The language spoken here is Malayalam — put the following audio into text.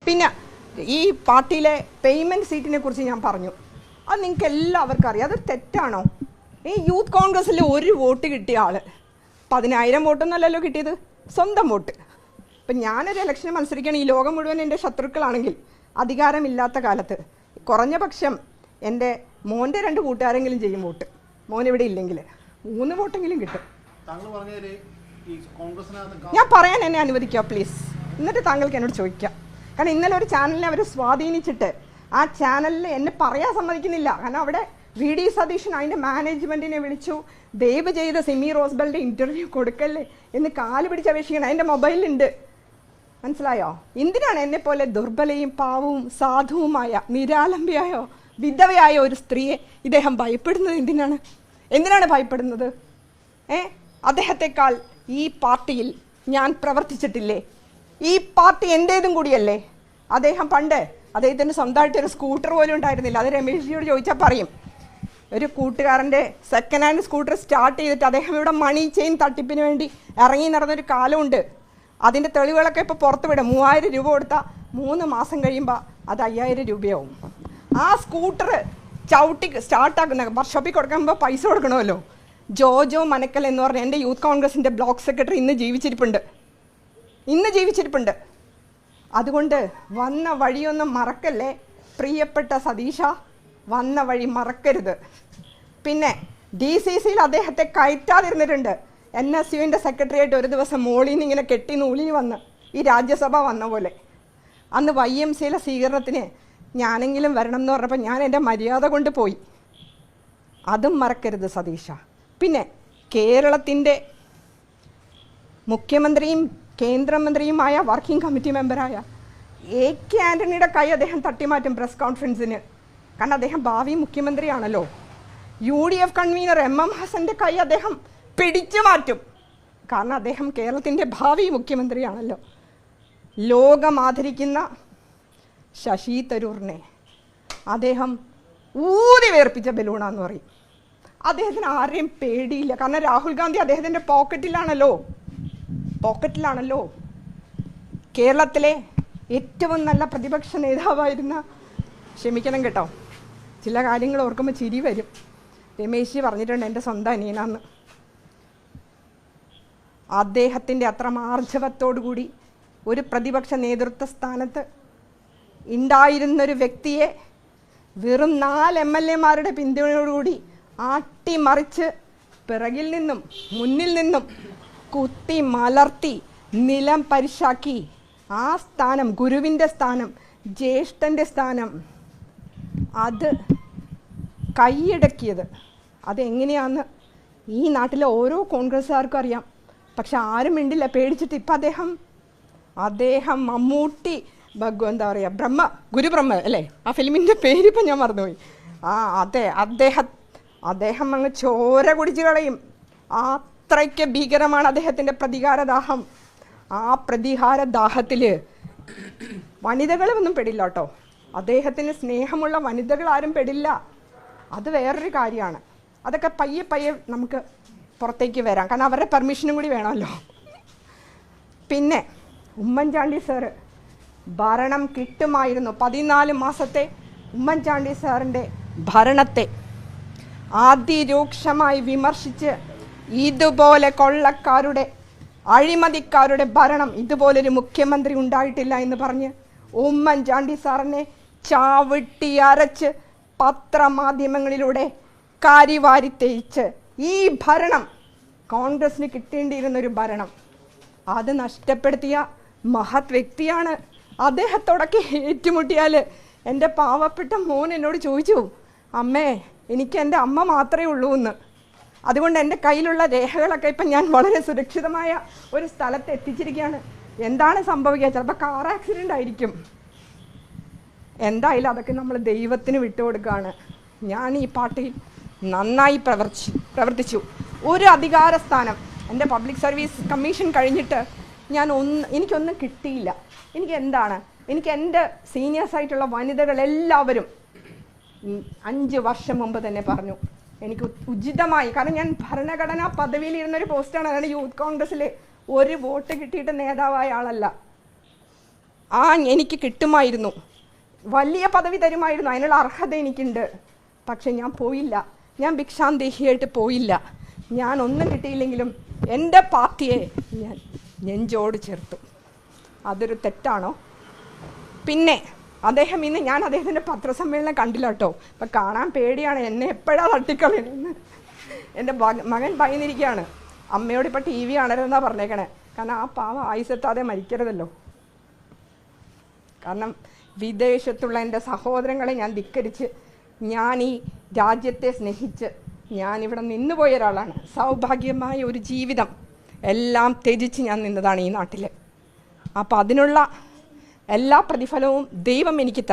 പിന്നെ ഈ പാർട്ടിയിലെ പേയ്മെൻറ്റ് സീറ്റിനെ കുറിച്ച് ഞാൻ പറഞ്ഞു. അത് നിങ്ങൾക്ക് എല്ലാവർക്കും അറിയാം. അത് തെറ്റാണോ? ഈ യൂത്ത് കോൺഗ്രസ്സിൽ ഒരു വോട്ട് കിട്ടിയ ആൾ 10,000 വോട്ടൊന്നുമല്ലല്ലോ കിട്ടിയത്, സ്വന്തം വോട്ട്. ഇപ്പം ഞാനൊരു ഇലക്ഷന് മത്സരിക്കുകയാണ്, ഈ ലോകം മുഴുവൻ എൻ്റെ ശത്രുക്കളാണെങ്കിൽ അധികാരമില്ലാത്ത കാലത്ത് കുറഞ്ഞ പക്ഷം എൻ്റെ മോൻ്റെ 2 കൂട്ടുകാരെങ്കിലും ചെയ്യും വോട്ട്. മോൻ ഇവിടെ ഇല്ലെങ്കിൽ 3 വോട്ടെങ്കിലും കിട്ടും. ഞാൻ പറയാൻ എന്നെ അനുവദിക്കുക പ്ലീസ്, എന്നിട്ട് താങ്കൾക്ക് എന്നോട് ചോദിക്കാം. കാരണം ഇന്നലെ ഒരു ചാനലിനെ അവർ സ്വാധീനിച്ചിട്ട് ആ ചാനലിൽ എന്നെ പറയാൻ സമ്മതിക്കുന്നില്ല. കാരണം അവിടെ VD സതീശൻ അതിൻ്റെ മാനേജ്മെൻറ്റിനെ വിളിച്ചു, ദയവ് ചെയ്ത് സിമി റോസ്ബലിൻ്റെ ഇൻ്റർവ്യൂ കൊടുക്കല്ലേ എന്ന് കാല് പിടിച്ച് അപേക്ഷിക്കണം. എൻ്റെ മൊബൈലിലുണ്ട്. മനസ്സിലായോ? എന്തിനാണ് എന്നെപ്പോലെ ദുർബലയും പാവവും സാധുവുമായ നിരാലംബിയായോ വിധവയായ ഒരു സ്ത്രീയെ ഇദ്ദേഹം ഭയപ്പെടുന്നത്? എന്തിനാണ് ഭയപ്പെടുന്നത്? അദ്ദേഹത്തെക്കാൾ ഈ പാർട്ടിയിൽ ഞാൻ പ്രവർത്തിച്ചിട്ടില്ലേ? ഈ പാർട്ടി എൻ്റേതും കൂടിയല്ലേ? അദ്ദേഹത്തിന് സ്വന്തമായിട്ടൊരു സ്കൂട്ടർ പോലും ഉണ്ടായിരുന്നില്ല. അത് രമേശ്ജിയോട് ചോദിച്ചാൽ പറയും. ഒരു കൂട്ടുകാരൻ്റെ സെക്കൻഡ് ഹാൻഡ് സ്കൂട്ടർ സ്റ്റാർട്ട് ചെയ്തിട്ട് അദ്ദേഹം ഇവിടെ മണി ചെയിൻ തട്ടിപ്പിന് വേണ്ടി ഇറങ്ങി നടന്നൊരു കാലമുണ്ട്. അതിൻ്റെ തെളിവുകളൊക്കെ ഇപ്പോൾ പുറത്ത് വിടും. 3000 രൂപ കൊടുത്താൽ 3 മാസം കഴിയുമ്പോൾ അത് 5000 രൂപയാവും. ആ സ്കൂട്ടർ ചവിട്ടി സ്റ്റാർട്ടാക്കുന്ന വർക്ക്ഷോപ്പിൽ കൊടുക്കുമ്പോൾ പൈസ കൊടുക്കണമല്ലോ. ജോജോ മനക്കൽ എന്ന് പറഞ്ഞ എൻ്റെ യൂത്ത് കോൺഗ്രസിൻ്റെ ബ്ലോക്ക് സെക്രട്ടറി ഇന്ന് ജീവിച്ചിരിപ്പുണ്ട്. അതുകൊണ്ട് വന്ന വഴിയൊന്നും മറക്കല്ലേ പ്രിയപ്പെട്ട സതീശ, വന്ന വഴി മറക്കരുത്. പിന്നെ DCCയിൽ അദ്ദേഹത്തെ കയറ്റാതിരുന്നിട്ടുണ്ട്. NSUവിൻ്റെ സെക്രട്ടറിയായിട്ട് ഒരു ദിവസം മോളിൽ നിന്ന് ഇങ്ങനെ കെട്ടി നൂലിന് വന്ന് ഈ രാജ്യസഭ വന്ന പോലെ. അന്ന് YMCയിലെ സ്വീകരണത്തിന് ഞാനെങ്കിലും വരണം എന്ന് പറഞ്ഞപ്പോൾ ഞാൻ എൻ്റെ മര്യാദ കൊണ്ട് പോയി. അതും മറക്കരുത് സതീശ. പിന്നെ കേരളത്തിൻ്റെ മുഖ്യമന്ത്രിയും കേന്ദ്രമന്ത്രിയുമായ വർക്കിംഗ് കമ്മിറ്റി മെമ്പറായ AK ആൻ്റണിയുടെ കൈ അദ്ദേഹം തട്ടിമാറ്റും പ്രസ് കോൺഫറൻസിന്. കാരണം അദ്ദേഹം ഭാവി മുഖ്യമന്ത്രിയാണല്ലോ. UDF കൺവീനർ MM ഹസൻ്റെ കൈ അദ്ദേഹം പിടിച്ചു മാറ്റും. കാരണം അദ്ദേഹം കേരളത്തിൻ്റെ ഭാവി മുഖ്യമന്ത്രിയാണല്ലോ. ലോകം ആദരിക്കുന്ന ശശി തരൂറിനെ അദ്ദേഹം ഊതി വേർപ്പിച്ച ബലൂണാന്ന് പറയും. അദ്ദേഹത്തിന് ആരെയും പേടിയില്ല. കാരണം രാഹുൽ ഗാന്ധി അദ്ദേഹത്തിൻ്റെ പോക്കറ്റിലാണല്ലോ. കേരളത്തിലെ ഏറ്റവും നല്ല പ്രതിപക്ഷ നേതാവായിരുന്ന, ക്ഷമിക്കണം കേട്ടോ, ചില കാര്യങ്ങൾ ഓർക്കുമ്പോൾ ചിരി വരും. രമേശ് പറഞ്ഞിട്ടുണ്ട് എൻ്റെ സ്വന്തം അനിയനാന്ന്. അദ്ദേഹത്തിൻ്റെ അത്ര ആർജവത്തോടുകൂടി ഒരു പ്രതിപക്ഷ നേതൃത്വ സ്ഥാനത്ത് ഉണ്ടായിരുന്നൊരു വ്യക്തിയെ വെറും 4 MLA-മാരുടെ പിന്തുണയോടുകൂടി ആട്ടിമറിച്ച് പിറകിൽ നിന്നും മുന്നിൽ നിന്നും കുത്തി മലർത്തി നിലം പരിശാക്കി ആ സ്ഥാനം, ഗുരുവിൻ്റെ സ്ഥാനം, ജ്യേഷ്ഠൻ്റെ സ്ഥാനം, അത് കൈയടക്കിയത് അതെങ്ങനെയാണെന്ന് ഈ നാട്ടിലെ ഓരോ കോൺഗ്രസ്സുകാർക്കും അറിയാം. പക്ഷെ ആരും മിണ്ടില്ല, പേടിച്ചിട്ട്. ഇപ്പം അദ്ദേഹം മമ്മൂട്ടി എന്താ പറയുക, ഗുരുബ്രഹ്മ അല്ലേ ആ ഫിലിമിൻ്റെ പേരിപ്പം ഞാൻ മറന്നുപോയി. അതെ, അദ്ദേഹം അങ്ങ് ചോര കുടിച്ച് കളയും. അത്രയ്ക്ക് ഭീകരമാണ് അദ്ദേഹത്തിൻ്റെ പ്രതികാരദാഹം. ആ പ്രതികാരദാഹത്തിൽ വനിതകളൊന്നും പെടില്ല കേട്ടോ. അദ്ദേഹത്തിന് സ്നേഹമുള്ള വനിതകൾ ആരും പെടില്ല. അത് വേറൊരു കാര്യമാണ്. അതൊക്കെ പയ്യെ നമുക്ക് പുറത്തേക്ക് വരാം. കാരണം അവരുടെ പെർമിഷനും കൂടി വേണമല്ലോ. പിന്നെ ഉമ്മൻചാണ്ടി സാറ് ഭരണം കിട്ടുമായിരുന്നു. 14 മാസത്തെ ഉമ്മൻചാണ്ടി സാറിൻ്റെ ഭരണത്തെ അതിരൂക്ഷമായി വിമർശിച്ച് ഇതുപോലെ കൊള്ളക്കാരുടെ, അഴിമതിക്കാരുടെ ഭരണം, ഇതുപോലൊരു മുഖ്യമന്ത്രി ഉണ്ടായിട്ടില്ല എന്ന് പറഞ്ഞ് ഉമ്മൻചാണ്ടി സാറിനെ ചാവിട്ടി അരച്ച് പത്രമാധ്യമങ്ങളിലൂടെ കരിവാരി തേച്ച് ഈ ഭരണം, കോൺഗ്രസിന് കിട്ടേണ്ടിയിരുന്നൊരു ഭരണം, അത് നഷ്ടപ്പെടുത്തിയ മഹത് വ്യക്തിയാണ്. അദ്ദേഹത്തോടൊക്കെ ഏറ്റുമുട്ടിയാൽ എൻ്റെ പാവപ്പെട്ട മോൻ എന്നോട് ചോദിച്ചു, അമ്മേ എനിക്ക് എൻ്റെ അമ്മ മാത്രമേ ഉള്ളൂ എന്ന്. അതുകൊണ്ട് എൻ്റെ കയ്യിലുള്ള രേഖകളൊക്കെ ഇപ്പം ഞാൻ വളരെ സുരക്ഷിതമായ ഒരു സ്ഥലത്ത് എത്തിച്ചിരിക്കുകയാണ്. എന്താണ് സംഭവിക്കുക? ചിലപ്പോൾ കാർ ആക്സിഡൻ്റ് ആയിരിക്കും. എന്തായാലും അതൊക്കെ നമ്മൾ ദൈവത്തിന് വിട്ടുകൊടുക്കുകയാണ്. ഞാൻ ഈ പാർട്ടിയിൽ നന്നായി പ്രവർത്തിച്ചു. ഒരു അധികാര സ്ഥാനം, എൻ്റെ പബ്ലിക് സർവീസ് കമ്മീഷൻ കഴിഞ്ഞിട്ട് എനിക്കൊന്നും കിട്ടിയില്ല. എനിക്ക് എൻ്റെ സീനിയേഴ്സായിട്ടുള്ള വനിതകളെല്ലാവരും 5 വർഷം മുമ്പ് തന്നെ പറഞ്ഞു എനിക്ക് ഉചിതമായി, കാരണം ഞാൻ ഭരണഘടനാ പദവിയിലിരുന്നൊരു പോസ്റ്റാണ്. അതായത് യൂത്ത് കോൺഗ്രസ്സിൽ ഒരു വോട്ട് കിട്ടിയിട്ട് നേതാവായ ആളല്ല. എനിക്ക് കിട്ടുമായിരുന്നു, വലിയ പദവി തരുമായിരുന്നു, അതിനുള്ള അർഹത എനിക്കുണ്ട്. പക്ഷെ ഞാൻ പോയില്ല, ഞാൻ ഭിക്ഷാന്തേഹിയായിട്ട് പോയില്ല. ഞാൻ ഒന്നും കിട്ടിയില്ലെങ്കിലും എൻ്റെ പാർട്ടിയെ ഞാൻ നെഞ്ചോട് ചേർത്തു. അതൊരു തെറ്റാണോ? പിന്നെ അദ്ദേഹം ഇന്ന്, ഞാൻ അദ്ദേഹത്തിൻ്റെ പത്രസമ്മേളനം കണ്ടില്ല കേട്ടോ, അപ്പം കാണാൻ പേടിയാണ്, എന്നെ എപ്പോഴാണ് തട്ടിക്കളയണമെന്ന് എൻ്റെ മകൻ പറയുന്നിരിക്കുകയാണ്. അമ്മയോട് ഇപ്പം ടി വി കാണരുതെന്നാണ് പറഞ്ഞേക്കണേ, കാരണം ആ പാവം ആയുസെത്താതെ മരിക്കരുതല്ലോ. കാരണം വിദേശത്തുള്ള എൻ്റെ സഹോദരങ്ങളെ ഞാൻ ധിക്കരിച്ച്, ഞാൻ ഈ രാജ്യത്തെ സ്നേഹിച്ച് ഞാനിവിടെ നിന്നുപോയ ഒരാളാണ്. സൗഭാഗ്യമായ ഒരു ജീവിതം എല്ലാം ത്യജിച്ച് ഞാൻ നിന്നതാണ് ഈ നാട്ടിൽ. അപ്പം അതിനുള്ള എല്ലാ പ്രതിഫലവും ദൈവം എനിക്ക്